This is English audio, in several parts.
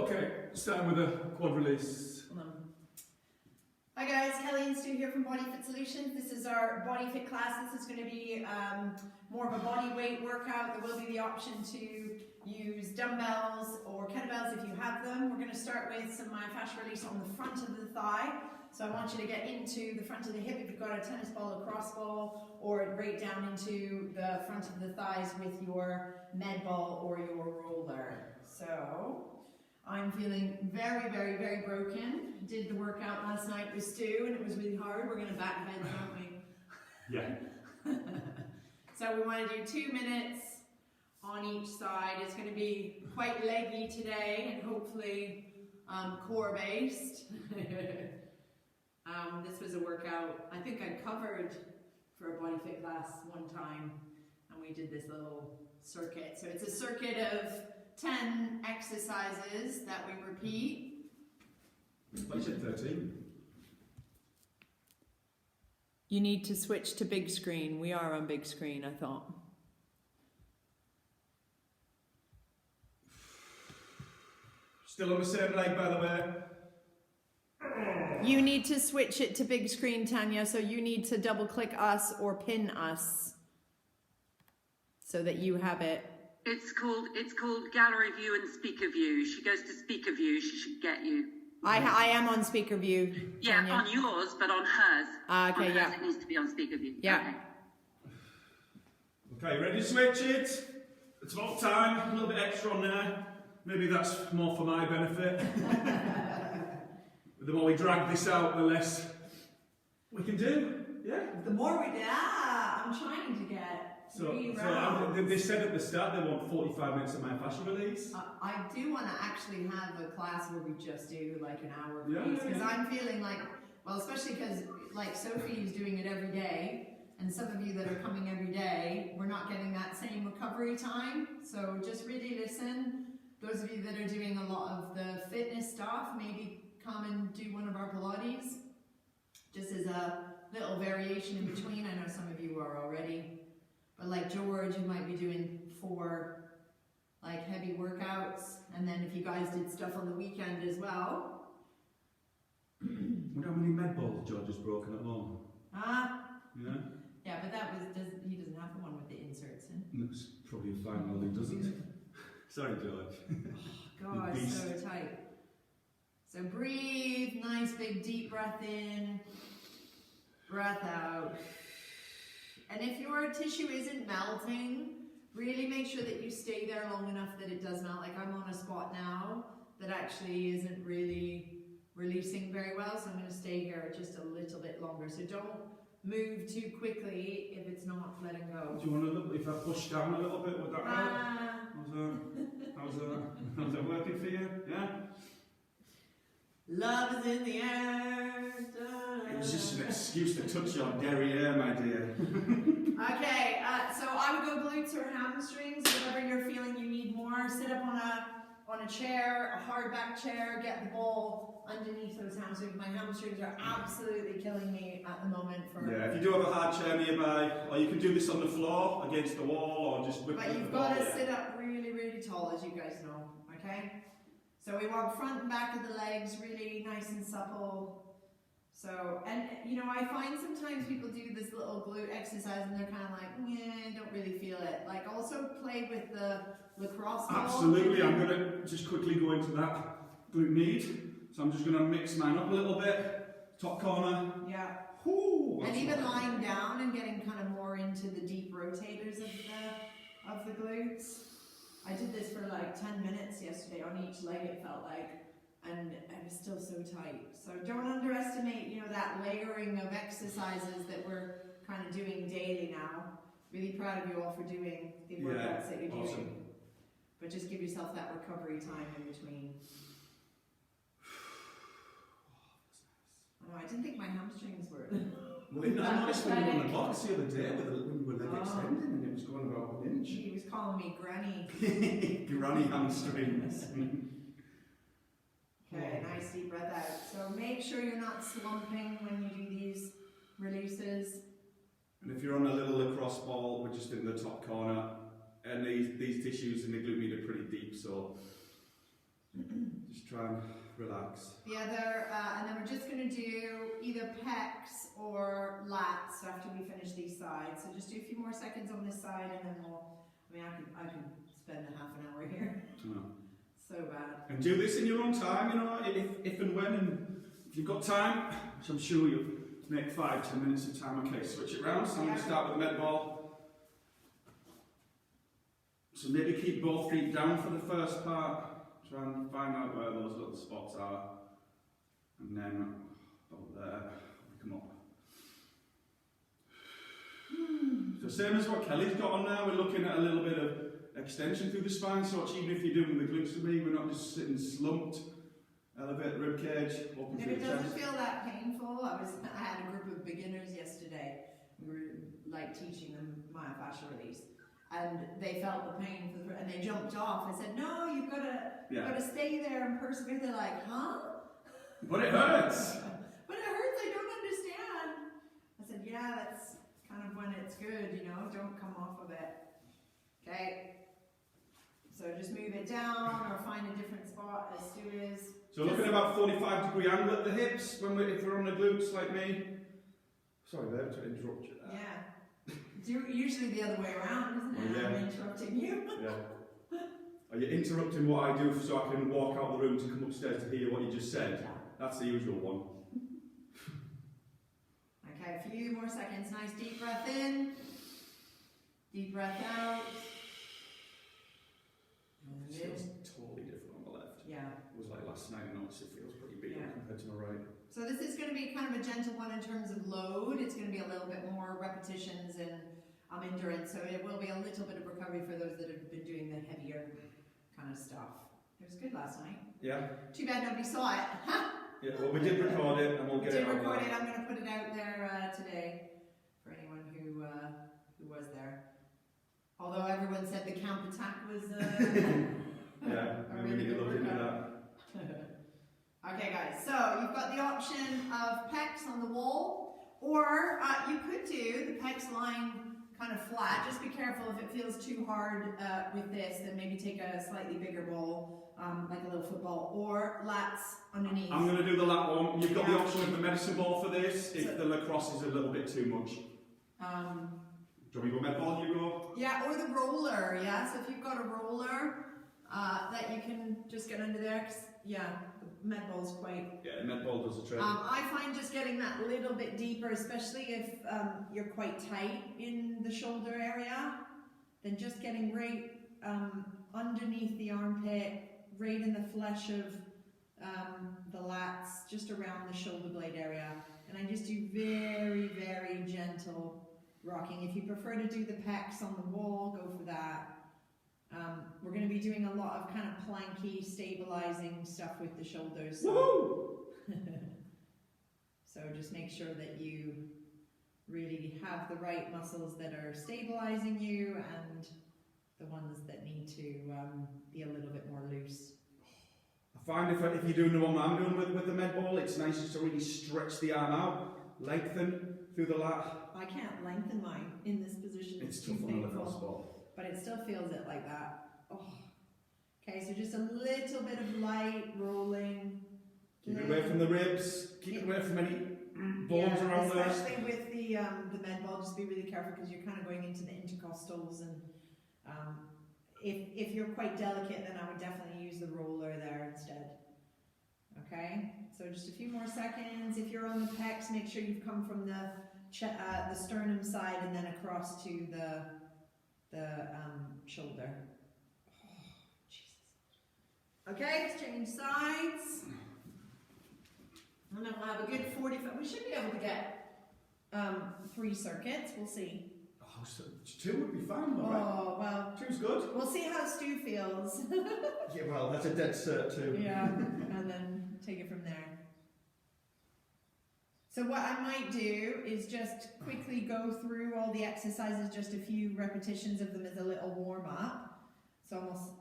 Okay, starting with a quad release. Hi guys, Kelly and Stu here from Body Fit Solutions. This is our Body Fit class. This is going to be more of a body weight workout. There will be the option to use dumbbells or kettlebells if you have them. We're going to start with some myofascial release on the front of the thigh. So I want you to get into the front of the hip if you've got a tennis ball, a cross ball, or right down into the front of the thighs with your med ball or your roller. So I'm feeling very, very, very broken. Did the workout last night with Stu and it was really hard. We're going to back bend, aren't we? Yeah. So we want to do 2 minutes on each side. It's going to be quite leggy today and hopefully core based. This was a workout I think I covered for a Body Fit class one time, and we did this little circuit. So it's a circuit of 10 exercises that we repeat. I said 13. You need to switch to big screen. We are on big screen, I thought. Still on the same leg, by the way. You need to switch it to big screen, Tanya, so you need to double click us or pin us so that you have it. It's called gallery view and speaker view. She goes to speaker view, she should get you. I am on speaker view, Yeah, Tanya. on yours, but on hers. Okay, on yeah. hers it needs to be on speaker view. Yeah. Okay, ready to switch it? It's about time, a little bit extra on there. Maybe that's more for my benefit. The more we drag this out, the less we can do. Yeah? The more we do, I'm trying to get So rounds. they said at the start they want 45 minutes of myofascial release. I do want to actually have a class where we just do like an hour Yeah, piece, because yeah. I'm feeling like, well, especially because like Sophie is doing it every day, and some of you that are coming every day, we're not getting that same recovery time. So just really listen. Those of you that are doing a lot of the fitness stuff, maybe come and do one of our Pilates, just as a little variation in between. I know some of you are already, but like George, you might be doing 4 like heavy workouts, and then if you guys did stuff on the weekend as well. Wonder how many med balls George has broken at home. Yeah? Yeah, but that was, he doesn't have the one with the inserts in. That's probably a fine one, he doesn't. Sorry, George. God, You so beast. tight. So breathe, nice big deep breath in, breath out. And if your tissue isn't melting, really make sure that you stay there long enough that it does melt. Like I'm on a squat now that actually isn't really releasing very well, so I'm going to stay here just a little bit longer. So don't move too quickly if it's not letting go. Do you want to look, if I push down a little bit, would that help? How's that working for you? Yeah? Love is in the air. It was just an excuse to touch your derriere, my dear. Okay, so I would go glutes or hamstrings, whatever you're feeling you need more. Sit up on a chair, a hard back chair, get the ball underneath those hamstrings. My hamstrings are absolutely killing me at the moment. Yeah, if you do have a hard chair nearby, or you can do this on the floor, against the wall, or just whip But with you've the got ball, to yeah. sit up really, really tall, as you guys know, okay? So we want front and back of the legs really nice and supple. So, and you know, I find sometimes people do this little glute exercise and they're kind of like, yeah, don't really feel it. Like also play with the lacrosse ball. Absolutely, I'm going to just quickly go into that glute med. So I'm just going to mix mine up a little bit. Top corner. Yeah. Whoo, And that's even nice. lying down and getting kind of more into the deep rotators of the glutes. I did this for like 10 minutes yesterday on each leg, it felt like, and I was still so tight. So don't underestimate, you know, that layering of exercises that we're kind of doing daily now. Really proud of you all for doing the workouts that you're awesome. doing. But just give yourself that recovery time in between. Oh, I didn't think my hamstrings were. Well, I noticed when you were on the box the other day when you were leg extending and it was going about 1 inch. He was calling me granny. Granny hamstrings. Okay, nice deep breath out. So make sure you're not slumping when you do these releases. And if you're on a little lacrosse ball, we're just in the top corner, and these tissues in the glute med are pretty deep, so just try and relax. The other, and then we're just going to do either pecs or lats after we finish these sides. So just do a few more seconds on this side, and then we'll. I mean, I could spend a half an hour here. So bad. And do this in your own time, you know, if and when, and if you've got time, which I'm sure you'll make 5-10 minutes of time. Okay, switch it round. So I'm going to start with the med ball. So maybe keep both feet down for the first part. Try and find out where those little spots are. And then up there, come up. So same as what Kelly's got on now, we're looking at a little bit of extension through the spine, so even if you're doing the glutes with me, we're not just sitting slumped. Elevate the rib cage, open If through it the doesn't chest. feel that painful, I had a group of beginners yesterday. We were like teaching them myofascial release, and they felt the pain and they jumped off. I said, "No, you've got to stay there and persevere." They're like, "Huh?" But it hurts. But it hurts. I don't understand. I said, "Yeah, that's kind of when it's good, you know. Don't come off of it." Okay. So just move it down or find a different spot, as Stu is. So looking at about 45-degree angle at the hips if we're on the glutes like me. Sorry, babe, to interrupt you there. Yeah. It's usually the other way around, isn't it? Oh, yeah. I'm interrupting you. Yeah. Are you interrupting what I do so I can walk out the room to come upstairs to hear what you just said? That's the usual one. Okay, a few more seconds. Nice deep breath in. Deep breath out. It feels totally different on the left. Yeah. It was like last night, I noticed it feels pretty big compared to my right. So this is going to be kind of a gentle one in terms of load. It's going to be a little bit more repetitions and endurance. So it will be a little bit of recovery for those that have been doing the heavier kind of stuff. It was good last night. Yeah. Too bad nobody saw it. Yeah, well, we did record it and we'll get it out there. I'm going to put it out there today for anyone who was there. Although everyone said the camp attack was yeah, maybe we need to look into that. Okay guys, so you've got the option of pecs on the wall, or you could do the pecs lying kind of flat. Just be careful if it feels too hard with this, then maybe take a slightly bigger ball, like a little football, or lats underneath. I'm going to do the lat one. You've got the option of the medicine ball for this, if the lacrosse is a little bit too much. Do you want me to go med ball, you go? Yeah, or the roller, yeah. So if you've got a roller that you can just get under there, 'cause, yeah, the med ball's quite... Yeah, the med ball does the trick. I find just getting that little bit deeper, especially if you're quite tight in the shoulder area, then just getting right underneath the armpit, right in the flesh of the lats, just around the shoulder blade area. And I just do very, very gentle rocking. If you prefer to do the pecs on the wall, go for that. We're going to be doing a lot of kind of planky, stabilizing stuff with the shoulders. So, so just make sure that you really have the right muscles that are stabilizing you and the ones that need to be a little bit more loose. I find if you're doing the one I'm doing with the med ball, it's nice just to really stretch the arm out, lengthen through the lat. I can't lengthen mine in this position. It's too tough on the painful. left spot. But it still feels it like that. Oh. Okay, so just a little bit of light rolling. Keep it away from the ribs. Keep it away from any bones around there. Especially with the med ball, just be really careful because you're kind of going into the intercostals, and if you're quite delicate, then I would definitely use the roller there instead. Okay, so just a few more seconds. If you're on the pecs, make sure you've come from the sternum side and then across to the shoulder. Oh, Jesus. Okay, let's change sides. And then we'll have a good 45. We should be able to get 3 circuits. We'll see. Oh, so 2 would be fine, though, right? Oh, well. 2's good. We'll see how Stu feels. Yeah, well, that's a dead cert, too. Yeah, and then take it from there. So what I might do is just quickly go through all the exercises, just a few repetitions of them as a little warm-up. So almost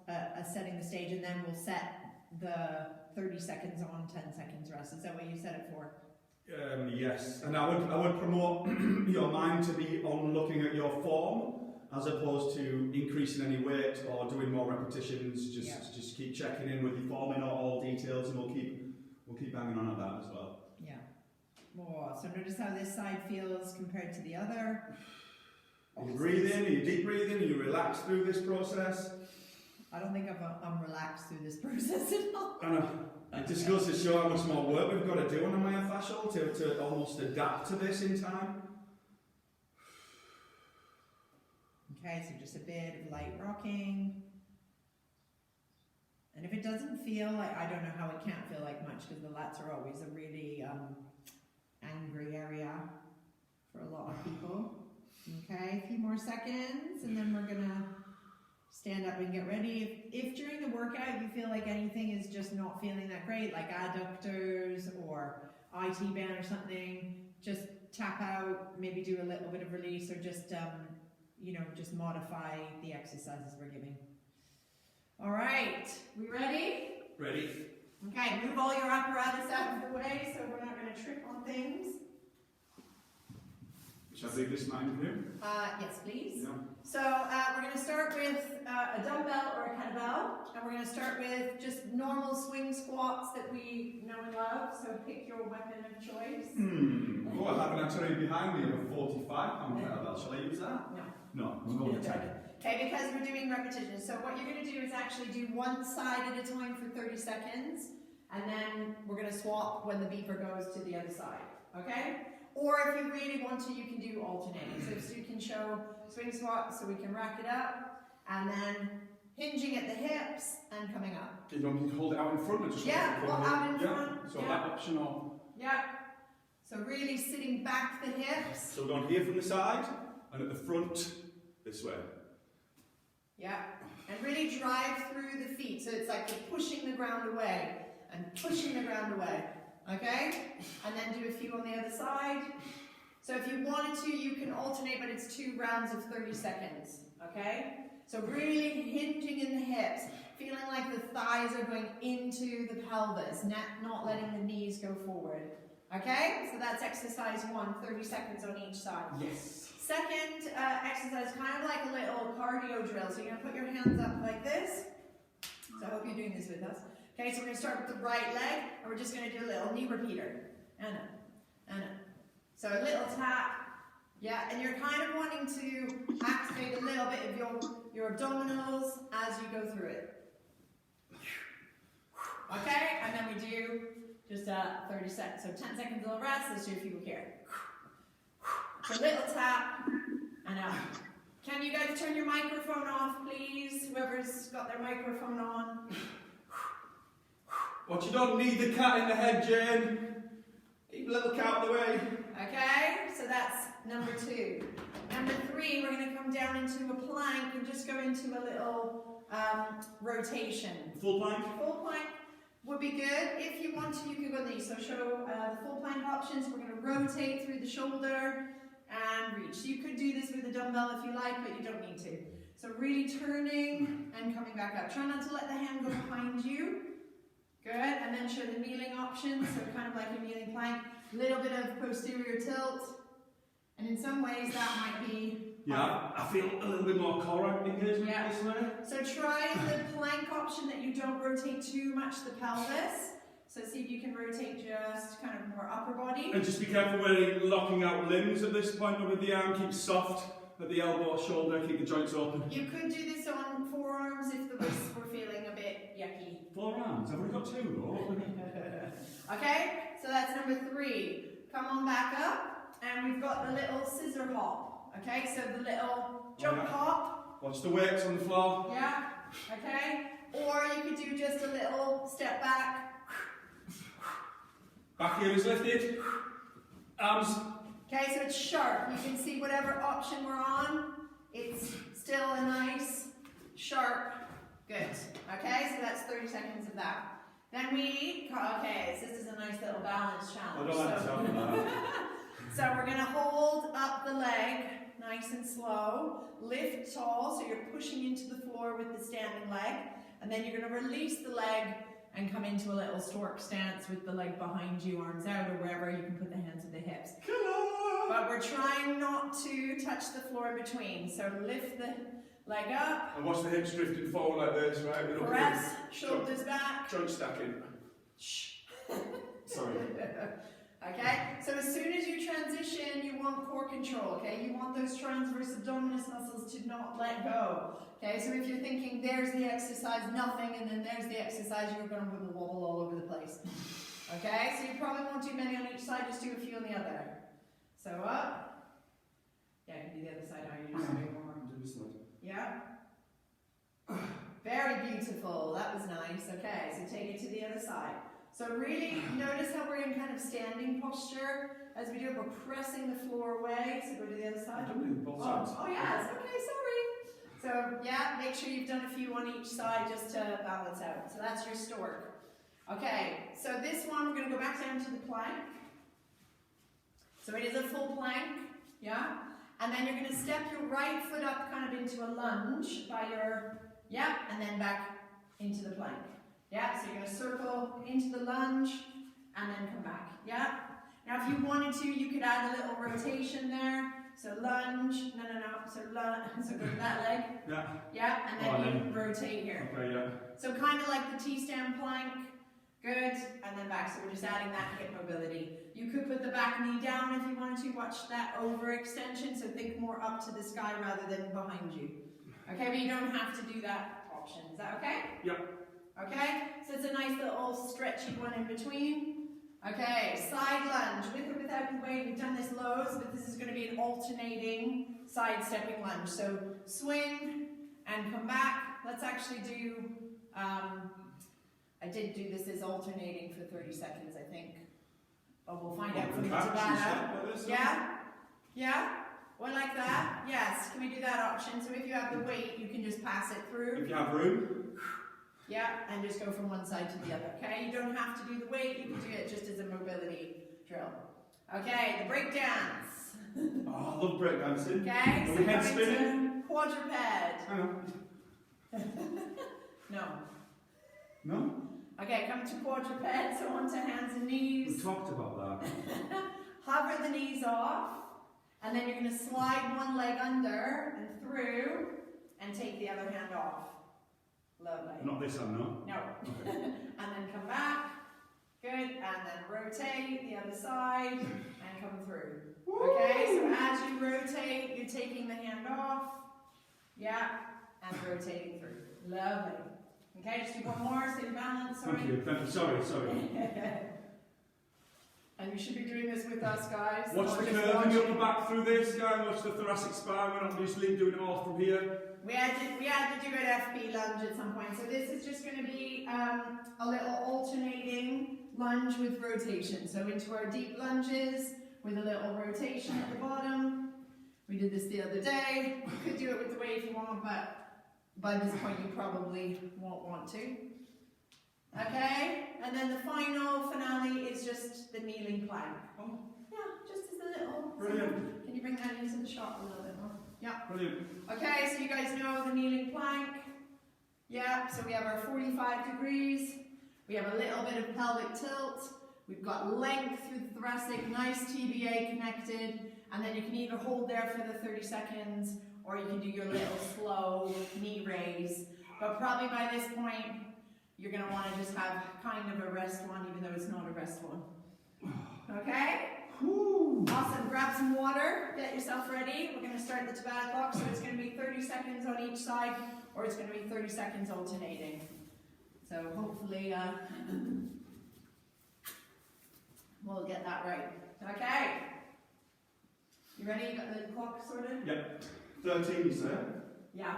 setting the stage, and then we'll set the 30 seconds on, 10 seconds rest. Is that what you set it for? Yes, and I would promote your mind to be on looking at your form as opposed to increasing any weight or doing more repetitions. Just keep checking in with your form in all details. We'll keep banging on at that as well. Yeah. Oh, so notice how this side feels compared to the other. Are you breathing? Are you deep breathing? Are you relaxed through this process? I don't think I'm relaxed through this process at all. I know. It just goes to show how much more work we've got to do on the myofascial to almost adapt to this in time. Okay, so just a bit of light rocking. And if it doesn't feel like, I don't know how it can't feel like much, because the lats are always a really angry area for a lot of people. Okay, a few more seconds, and then we're gonna stand up and get ready. If during the workout you feel like anything is just not feeling that great, like adductors or IT band or something, just tap out, maybe do a little bit of release, or just just modify the exercises we're giving. All right, we ready? Ready? Okay, move all your apparatus out of the way so we're not going to trip on things. Shall I do this mind view? Yes, please. Yeah. So we're going to start with a dumbbell or a kettlebell, and we're going to start with just normal swing squats that we know and love. So pick your weapon of choice. Oh, I have an artillery behind me of a 45-pound kettlebell. Shall I use that? No. No, we'll go with 10. Okay, because we're doing repetitions. So what you're going to do is actually do one side at a time for 30 seconds, and then we're going to swap when the beeper goes to the other side. Okay? Or if you really want to, you can do alternating. So Stu can show swing squat so we can rack it up, and then hinging at the hips and coming up. You want me to hold it out in front or just Yeah, well, out in front. So Yeah. that option or... Yeah. So really sitting back the hips. So we're going here from the side, and at the front, this way. Yeah. And really drive through the feet. So it's like you're pushing the ground away and pushing the ground away. Okay? And then do a few on the other side. So if you wanted to, you can alternate, but it's 2 rounds of 30 seconds. Okay? So really hinging in the hips, feeling like the thighs are going into the pelvis, not letting the knees go forward. Okay? So that's exercise 1, 30 seconds on each side. Yes. Second exercise, kind of like a little cardio drill. So you're going to put your hands up like this. So I hope you're doing this with us. Okay, so we're going to start with the right leg, and we're just going to do a little knee repeater. And up, and up. So a little tap. Yeah, and you're kind of wanting to activate a little bit of your abdominals as you go through it. Okay, and then we do just 30 seconds. So 10 seconds of rest. Let's do a few here. So a little tap, and up. Can you guys turn your microphone off, please? Whoever's got their microphone on. What, you don't need the cat in the head, Jane. Keep a little cat out of the way. Okay, so that's number 2. Number 3, we're going to come down into a plank and just go into a little rotation. Full plank? Full plank would be good. If you want to, you can go these. So show the full plank options. We're going to rotate through the shoulder and reach. So you could do this with a dumbbell if you like, but you don't need to. So really turning and coming back up. Try not to let the hand go behind you. Good, and then show the kneeling options, so kind of like a kneeling plank, a little bit of posterior tilt, and in some ways that might be... Yeah, I feel a little bit more core engagement this way. So try the plank option that you don't rotate too much the pelvis, so see if you can rotate just kind of more upper body. And just be careful when you're locking out limbs at this point with the arm, keep soft at the elbow, shoulder, keep the joints open. You could do this on forearms if the wrists were feeling a bit yucky. 4 rounds, I've only got 2 though. Okay, so that's number 3. Come on back up, and we've got the little scissor hop. Okay, so the little jump hop. Watch the weights on the floor. Yeah, okay. Or you could do just a little step back. Back heel is lifted. Arms. Okay, so it's sharp. You can see whatever option we're on, it's still a nice, sharp, good. Okay, so that's 30 seconds of that. Then okay, so this is a nice little balance challenge. So we're going to hold up the leg, nice and slow. Lift tall, so you're pushing into the floor with the standing leg. And then you're going to release the leg and come into a little stork stance with the leg behind you, arms out, or wherever you can put the hands at the hips. But we're trying not to touch the floor in between. So lift the leg up. And watch the hips drifting forward like this, right? Press, shoulders back. Joint stacking. Shh. Sorry. Okay, so as soon as you transition, you want core control, okay? You want those transverse abdominis muscles to not let go. Okay, so if you're thinking there's the exercise, nothing, and then there's the exercise, you're going to wibble wobble all over the place. Okay, so you probably won't do many on each side, just do a few on the other. So up. Yeah, you can do the other side, how you just do more. Do this side. Yeah. Very beautiful, that was nice. Okay, so take it to the other side. So really notice how we're in kind of standing posture. As we do it, we're pressing the floor away. So go to the other side. I'm doing both sides. Oh yes, okay, sorry. So yeah, make sure you've done a few on each side just to balance out. So that's your stork. Okay, so this one we're going to go back down to the plank. So it is a full plank, yeah? And then you're going to step your right foot up kind of into a lunge by your, yeah, and then back into the plank. Yeah, so you're going to circle into the lunge and then come back, yeah? Now if you wanted to, you could add a little rotation there. So lunge, no, so go to that leg. Yeah. Yeah, and then you rotate here. Okay, yeah. So kind of like the T-stand plank. Good, and then back. So we're just adding that hip mobility. You could put the back knee down if you wanted to. Watch that overextension. So think more up to the sky rather than behind you. Okay, but you don't have to do that option. Is that okay? Yep. Okay, so it's a nice little stretchy one in between. Okay, side lunge, with or without the weight. We've done this loads, but this is going to be an alternating side-stepping lunge. So swing and come back. Let's actually do, I did do this as alternating for 30 seconds, I think. But we'll find out from the Tabata. Yeah? Yeah? One like that? Yes. Can we do that option? So if you have the weight, you can just pass it through. If you have room. Yeah, and just go from one side to the other, okay? You don't have to do the weight, you can do it just as a mobility drill. Okay, the break dance. Oh, I love breakdancing. Okay, so head coming spinning? to quadruped. Hang on. No. No? Okay, come to quadruped, so onto hands and knees. We talked about that. Hover the knees off, and then you're going to slide one leg under and through, and take the other hand off. Lovely. Not this one, no? No. Okay. And then come back. Good. And then rotate the other side and come through. Woo! Okay, so as you rotate, you're taking the hand off. Yeah. And rotating through. Lovely. Okay, just do one more, stay balanced. Sorry. Thank you. Sorry. And you should be doing this with us, guys. Watch the curve in the upper back through this, guys. Watch the thoracic spine. We're not just doing it all from here. We had to do an FB lunge at some point. So this is just going to be a little alternating lunge with rotation. So into our deep lunges with a little rotation at the bottom. We did this the other day. You could do it with the weight if you want, but by this point you probably won't want to. Okay, and then the final finale is just the kneeling plank. Oh. Yeah, just as a little. Brilliant. Can you bring that into the shot a little bit more? Yeah. Brilliant. Okay, so you guys know the kneeling plank. Yeah, so we have our 45 degrees. We have a little bit of pelvic tilt. We've got length through the thoracic, nice TBA connected. And then you can either hold there for the 30 seconds or you can do your little slow knee raise. But probably by this point, you're going to want to just have kind of a rest one, even though it's not a rest one. Okay? Woo. Awesome. Grab some water. Get yourself ready. We're going to start the Tabata clock. So it's going to be 30 seconds on each side, or it's going to be 30 seconds alternating. So hopefully we'll get that right. Okay. You ready? You got the clock sorted? Yep. 13, you say? Yeah.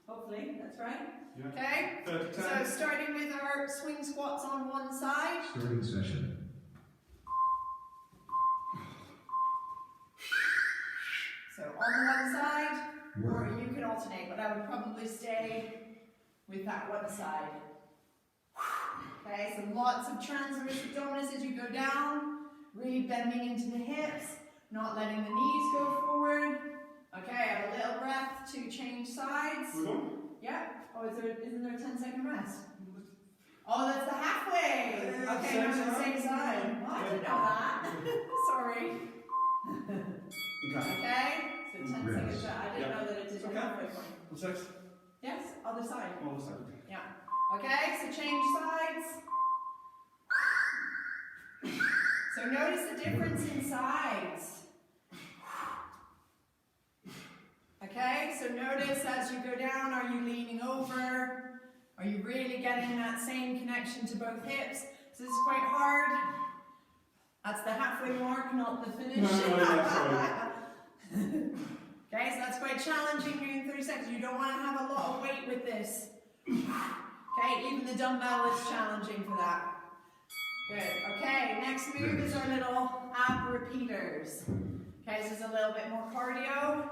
Hopefully. That's right. Yeah. Okay. 30 So times. starting with our swing squats on one side. Starting session. So on one side, or Work. you can alternate, but I would probably stay with that one side. Okay, so lots of transverse abdominis as you go down, really bending into the hips, not letting the knees go forward. Okay, have a little breath to change sides. We're going? Yeah. Oh, isn't there a 10-second rest? Oh, that's the halfway. Yeah, Okay, same no, the side. same side. Oh, I didn't know that. Sorry. Okay. Okay, so 10 Rest. seconds. I didn't Yeah. know that it did the Okay. halfway point. What's next? Yes, other side. Oh, the second. Yeah. Okay, so change sides. So notice the difference in size. Okay, so notice as you go down, are you leaning over? Are you really getting that same connection to both hips? So this is quite hard. That's the halfway mark, not the finish. Okay, so that's quite challenging doing 30 seconds. You don't want to have a lot of weight with this. Okay, even the dumbbell is challenging for that. Good. Okay, next move is our little ab repeaters. Okay, this is a little bit more cardio.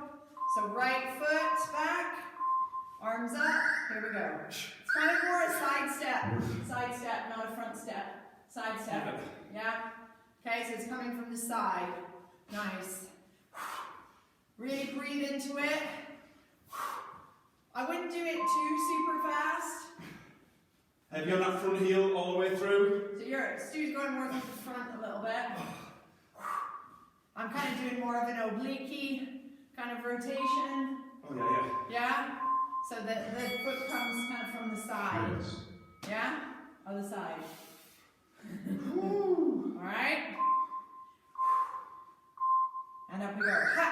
So right foot back, arms up. Here we go. It's kind of more a side step, not a front step. Side step. Yeah. Okay, so it's coming from the side. Nice. Really breathe into it. I wouldn't do it too super fast. Heavy on that front heel all the way through. So Stu's going more to the front a little bit. I'm kind of doing more of an oblique kind of rotation. Oh Yeah? So the foot comes kind of from the side. Yes. Yeah? Other side. Alright? And up we go. Ha!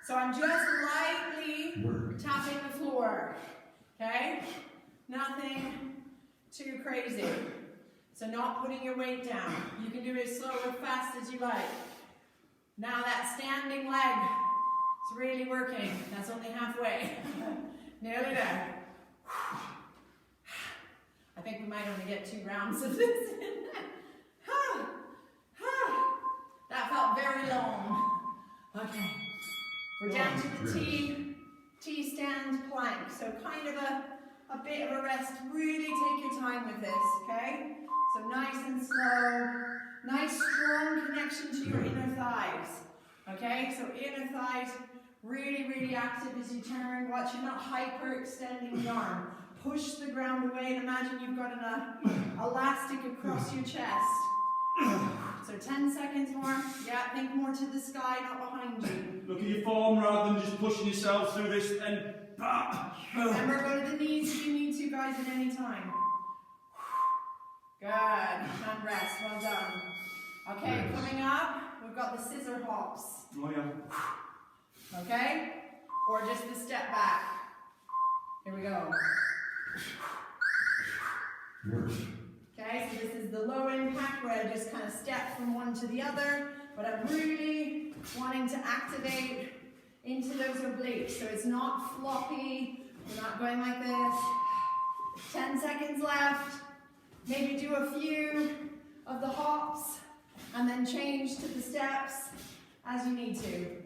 So I'm just lightly tapping the floor. Okay? Nothing too crazy. So not putting your weight down. You can do it as slow or fast as you like. Now that standing leg is really working. That's only halfway. Nearly there. I think we might only get 2 rounds of this. That felt very long. Okay. We're down to the T stand plank. So kind of a bit of a rest. Really take your time with this, okay? So nice and slow. Nice strong connection to your inner thighs. Okay? So inner thighs really, really active as you turn. Watch you're not hyperextending the arm. Push the ground away and imagine you've got an elastic across your chest. So 10 seconds more. Yeah, think more to the sky, not behind you. Look at your form rather than just pushing yourself through this and... Remember, go to the knees if you need to, guys, at any time. Good. And rest. Well done. Okay, coming up, we've got the scissor hops. Oh yeah. Okay? Or just the step back. Here we go. Okay, so this is the low impact where I just kind of step from one to the other, but I'm really wanting to activate into those obliques. So it's not floppy, we're not going like this. 10 seconds left. Maybe do a few of the hops and then change to the steps as you need to.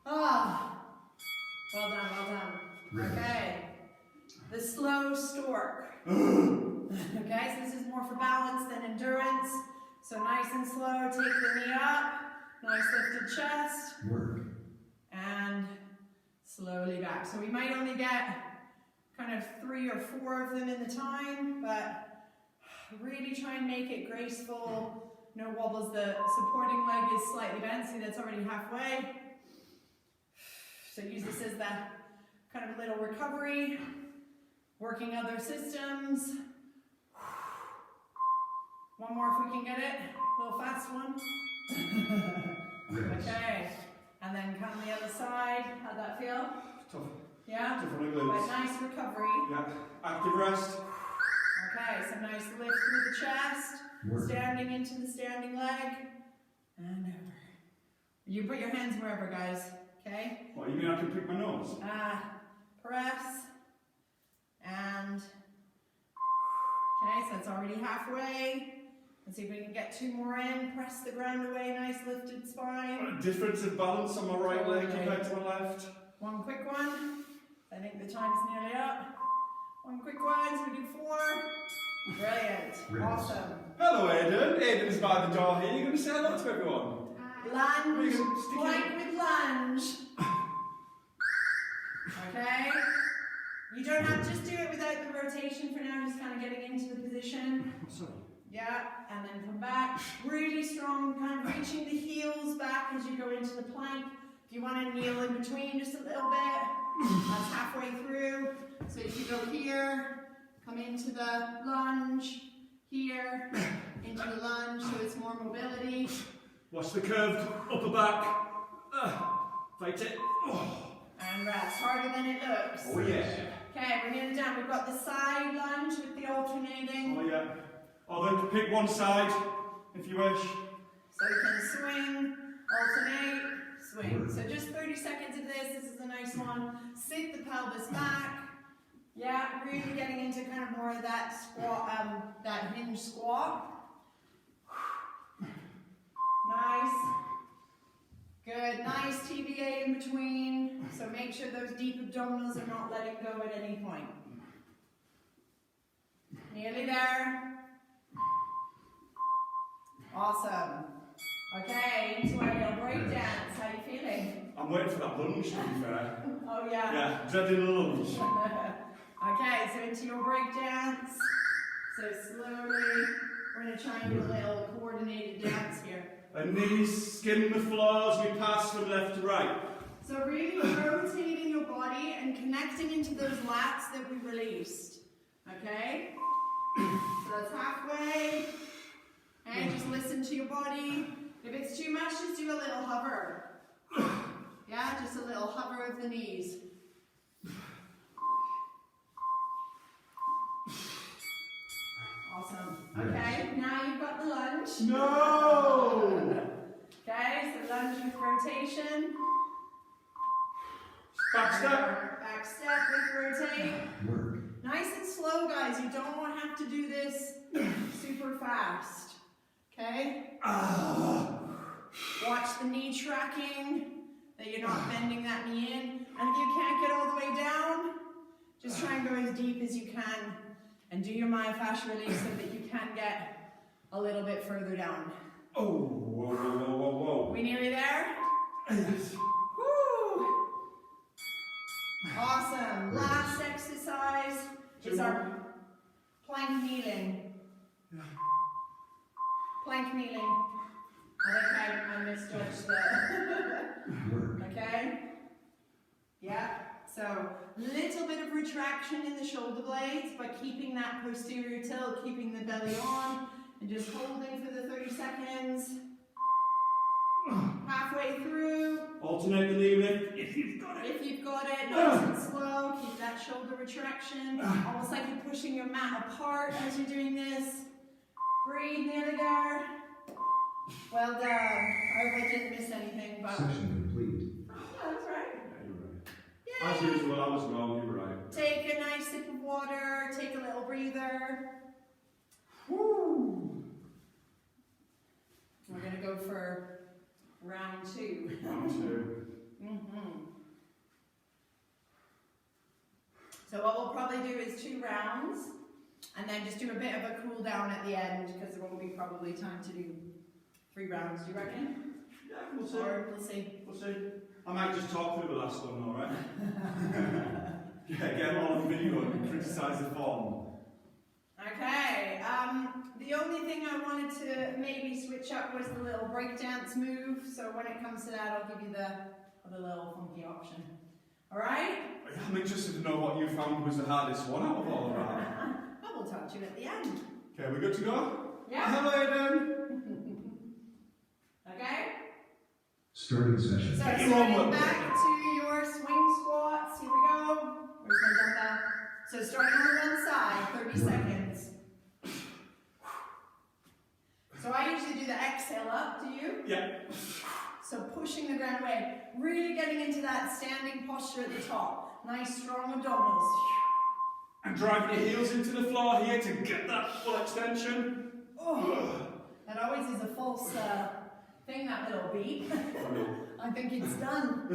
Ah, well done, well done. Okay, the slow stork. Okay, so this is more for balance than endurance. So nice and slow, take the knee up, nice lifted chest, and slowly back. So we might only get kind of 3 or 4 of them in the time, but really try and make it graceful. No wobbles. The supporting leg is slightly bent, see that's already halfway. So use this as the kind of little recovery, working other systems. One more if we can get it, a little fast one. Okay, and then come the other side. How'd that feel? Tough. Yeah? Tough on the glutes. But nice recovery. Yeah. Active rest. Okay, so nice lift through the chest, standing into the standing leg, and over. You put your hands wherever, guys, okay? What, you mean I can pick my nose? Press, and, okay, so it's already halfway. Let's see if we can get 2 more in. Press the ground away, nice lifted spine. Difference of balance on my right leg compared to my left. One quick one. I think the time's nearly up. One quick one, so we do 4. Brilliant. Awesome. Hello, Aidan. Aidan's by the door here. You're going to say hello to everyone. Lunge. Plank with lunge. Okay. You don't have to just do it without the rotation for now, just kind of getting into the position. Sorry. Yeah, and then come back. Really strong, kind of reaching the heels back as you go into the plank. If you want to kneel in between just a little bit, that's halfway through. So if you go here, come into the lunge, here, into the lunge, so it's more mobility. Watch the curved upper back. Fight it. And rest, harder than it looks. Oh yeah. Okay, we're nearly done. We've got the side lunge with the alternating. Oh yeah. Or then pick one side, if you wish. So you can swing, alternate, swing. So just 30 seconds of this. This is a nice one. Sit the pelvis back. Yeah, really getting into kind of more of that squat, that hinge squat. Nice. Good. Nice TVA in between. So make sure those deep abdominals are not letting go at any point. Nearly there. Awesome. Okay, into our little break dance. How are you feeling? I'm waiting for that lunge, to be fair. Oh yeah. Yeah, dreading the lunge. Okay, so into your break dance. So slowly, we're going to try and do a little coordinated dance here. And knees skim the floor as we pass from left to right. So really rotating your body and connecting into those lats that we released. Okay? So that's halfway. And just listen to your body. If it's too much, just do a little hover. Yeah, just a little hover of the knees. Awesome. Okay, now you've got the lunge. No! Okay, so lunge with rotation. Back step. Back step with rotate. Nice and slow, guys. You don't want to have to do this super fast. Okay? Watch the knee tracking, that you're not bending that knee in. And if you can't get all the way down, just try and go as deep as you can. And do your myofascial release so that you can get a little bit further down. Oh, whoa, whoa, whoa, whoa, whoa. We nearly there? Yes. Woo! Awesome. Last exercise is our plank kneeling. Plank kneeling. I think I misjudged the... Okay? Yeah. So, little bit of retraction in the shoulder blades, but keeping that posterior tilt, keeping the belly on, and just holding for the 30 seconds. Halfway through. Alternate the knee lift if you've got it. If you've got it, nice and slow, keep that shoulder retraction. Almost like you're pushing your mat apart as you're doing this. Breathe, nearly there. Well done. I hope I didn't miss anything, but... Session complete. Oh, that's right. Yeah, you're right. As usual, I was wrong, you were right. Take a nice sip of water, take a little breather. Woo! We're going to go for round 2. Round 2. So what we'll probably do is 2 rounds, and then just do a bit of a cool down at the end, because there won't be probably time to do 3 rounds, do you reckon? Yeah, we'll see. Or we'll see. We'll see. I might just talk through the last one, alright? Yeah, get them all on video and criticise the form. Okay, the only thing I wanted to maybe switch up was the little breakdance move, so when it comes to that I'll give you the other little funky option. Alright? I'm interested to know what you found was the hardest one out of all of that. I will talk to you at the end. Okay, we good to go? Yeah. Hello, Aidan. Okay? Starting session. So Get your starting own back to your swing squats, here we go. Where's my dumbbell? So starting on the one side, 30 seconds. So I usually do the exhale up, do you? Yeah. So pushing the ground away, really getting into that standing posture at the top. Nice strong abdominals. And driving your heels into the floor here to get that full extension. Oh, that always is a false thing, that little beat. I think it's done.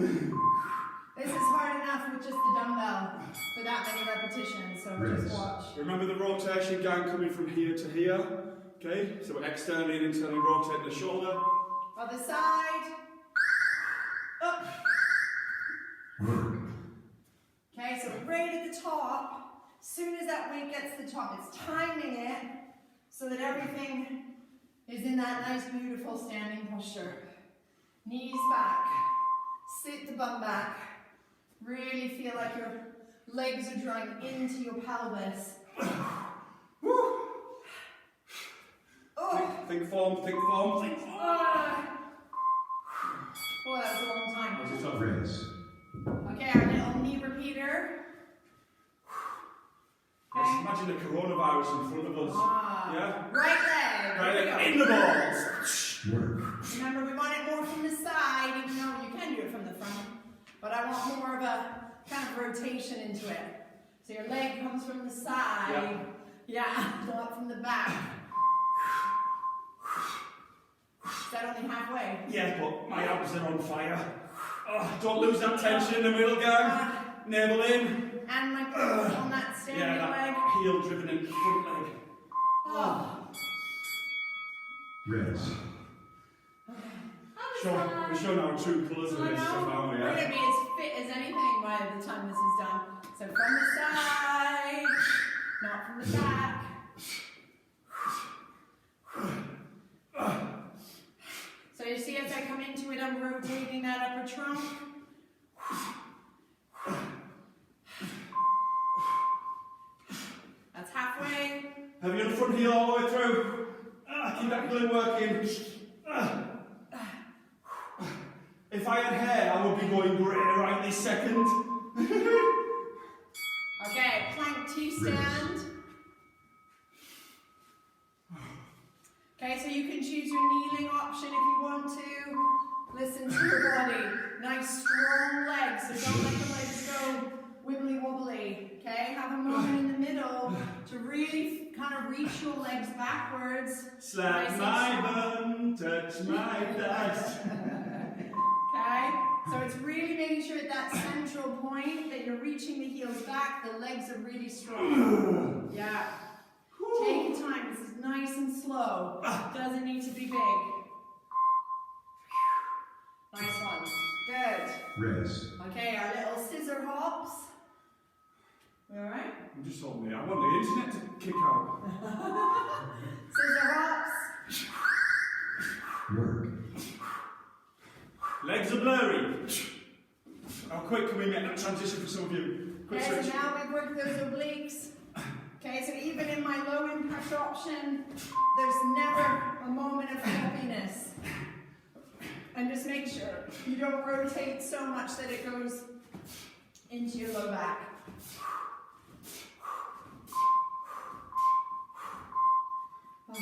This is hard enough with just the dumbbell for that many repetitions, so just watch. Remember the rotation gang coming from here to here. Okay, so we're externally and internally rotating the shoulder. Other side. Up. Okay, so right at the top, as soon as that weight gets to the top, it's timing it so that everything is in that nice, beautiful standing posture. Knees back, sit the bum back. Really feel like your legs are drawing into your pelvis. think form, think form, think form. Oh, that was a long time. That was a tough. Raise. Okay, our little knee repeater. Let's Okay. imagine the coronavirus in front of us. Yeah? Right leg. Right, Here we like, go. in the balls. Work. Remember, we want it more from the side, even though you can do it from the front. But I want more of a kind of rotation into it. So your leg comes from the side. Yeah, not from the back. Is that only halfway? Yeah, but my abs are on fire. Oh, don't lose that tension in the middle, gang. Navel in. And my foot on that standing Yeah, leg. that heel driven in front leg. Oh. Raise. We're showing our true colours of this stuff, aren't we? We're going Yeah? to be as fit as anything by the time this is done. So from the side, not from the back. So you see as I come into it, I'm rotating that upper trunk. That's halfway. Have you on the front heel all the way through? Keep that glue working. If I had hair, I would be going grey right this second. Okay, plank T-stand. Okay, so you can choose your kneeling option if you want to. Listen to your body. Nice strong legs, so don't let the legs go wibbly wobbly. Okay, have a moment in the middle to really kind of reach your legs backwards. Slap Nice my and strong. bum, touch my thighs. Okay, so it's really making sure at that central point that you're reaching the heels back, the legs are really strong. Yeah. Take your time, this is nice and slow. Doesn't need to be big. Nice one. Good. Raise. Okay, our little scissor hops. You alright? I'm just holding it. I want the internet to kick out. Scissor hops. Work. Legs are blurry. How quick can we make that transition for some of you? Quick Okay, so switch. now we've worked those obliques. Okay, so even in my low impact option, there's never a moment of happiness. And just make sure you don't rotate so much that it goes into your low back. Oh.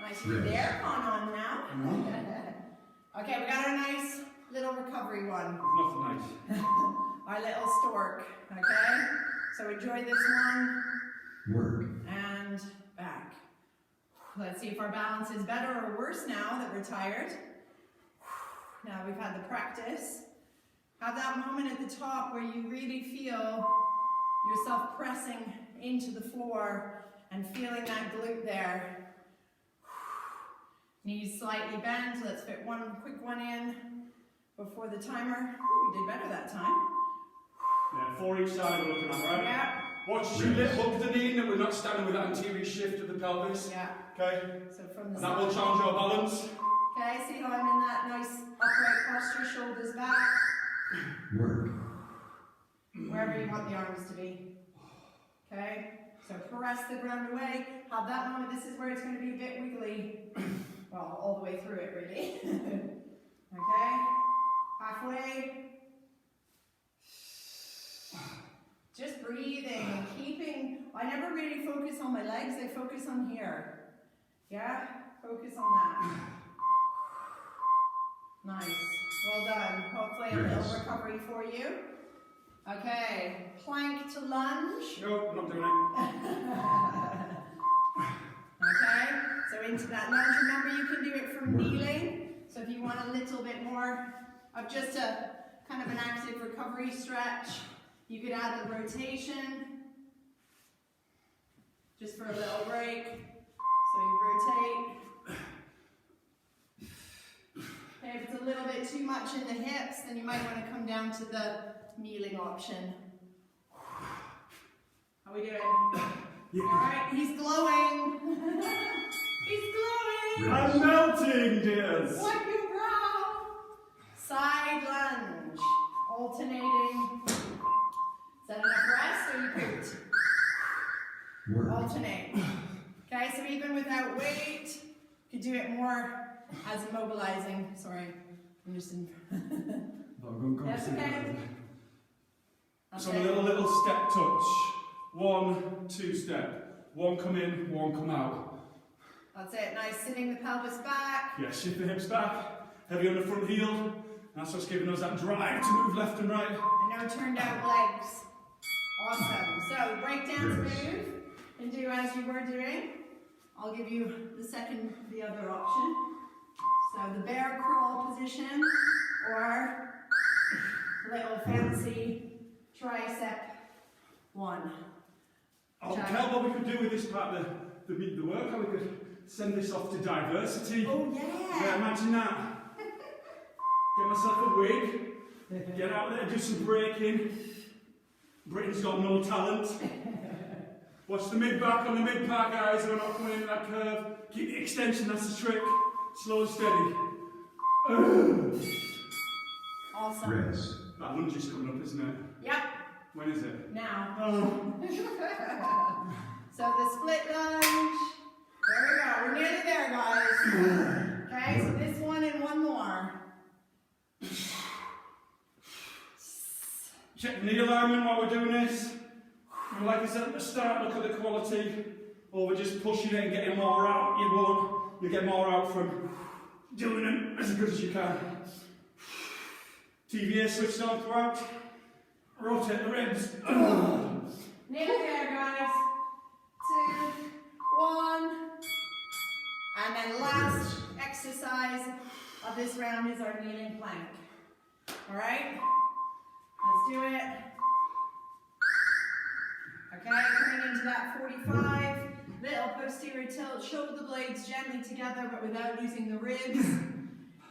Nice, keep the aircon on now. Okay, we got our nice little recovery one. Nothing nice. Our little stork, okay? So enjoy this one, Work. and back. Let's see if our balance is better or worse now that we're tired. Now we've had the practice. Have that moment at the top where you really feel yourself pressing into the floor and feeling that glute there. Knees slightly bent. Let's fit one quick one in before the timer. Ooh, we did better that time. Yeah, 4 each side we're looking at, right? Yeah, Watch you lift up the knee that we're not standing with that anterior shift of the pelvis. yeah. Okay? So from the And that will side. challenge our balance. Okay, see how I'm in that nice upright posture, shoulders back, Work. wherever you want the arms to be. Okay, so press the ground away. Have that moment, this is where it's going to be a bit wiggly. Well, all the way through it, really. Okay, halfway. Just breathing and keeping, I never really focus on my legs, I focus on here. Yeah, focus on that. Nice, well done. Hopefully a little Yes. recovery for you. Okay, plank to lunge. No, I'm not doing it. Okay, so into that lunge. Remember, you can do it from kneeling. So if you want a little bit more of just a kind of an active recovery stretch, you could add the rotation just for a little break. So you rotate. Okay, if it's a little bit too much in the hips, then you might want to come down to the kneeling option. How we doing? Yeah. Alright, he's glowing. He's glowing. I'm melting, dears. Wipe your brow. Side lunge. Alternating. Is that enough rest or you pooped? Work. Alternate. Okay, so even without weight, could do it more as immobilizing. Sorry, I'm just in. That's okay. So a little step touch. 1, 2 step. 1 come in, 1 come out. That's it. Nice, sitting the pelvis back. Yeah, shift the hips back. Heavy on the front heel. That's what's giving us that drive to move left and right. And no turned out legs. Awesome. So breakdance Yes. move and do as you were doing. I'll give you the other option. So the bear crawl position or little fancy tricep 1. Oh, Kel, what we could do with this part of the workout, we could send this off to diversity. Oh Yeah, yeah. imagine that. Get myself a wig, get out there, do some breaking. Britain's got no talent. Watch the mid-back on the mid-part, guys. We're not coming into that curve. Keep the extension, that's the trick. Slow and steady. Awesome. Rest. That lunge is coming up, isn't it? Yep. When is it? Now. Oh. So the split lunge. There we go. We're nearly there, guys. Okay, so this one and one more. Check the knee alignment while we're doing this. And like I said at the start, look at the quality. Or we're just pushing it and getting more out. You won't. You get more out from doing it as good as you can. TVA switched on throughout. Rotate the ribs. Nearly there, guys. 2, 1. And then last exercise of this round is our kneeling plank. Alright? Let's do it. Okay, coming into that 45. Little posterior tilt. Shoulder blades gently together but without losing the ribs.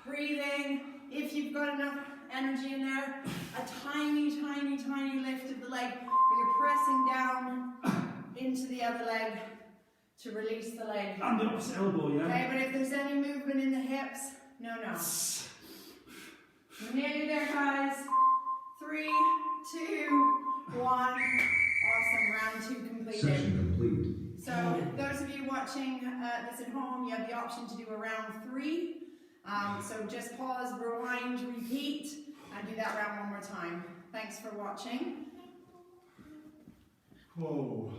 Breathing. If you've got enough energy in there, a tiny, tiny, tiny lift of the leg where you're pressing down into the other leg to release the leg. And the opposite elbow, yeah? Okay, but if there's any movement in the hips, no. We're nearly there, guys. 3, 2, 1. Awesome, round 2 completed. Session complete. So those of you watching this at home, you have the option to do a round 3. So just pause, rewind, repeat, and do that round one more time. Thanks for watching. Whoa.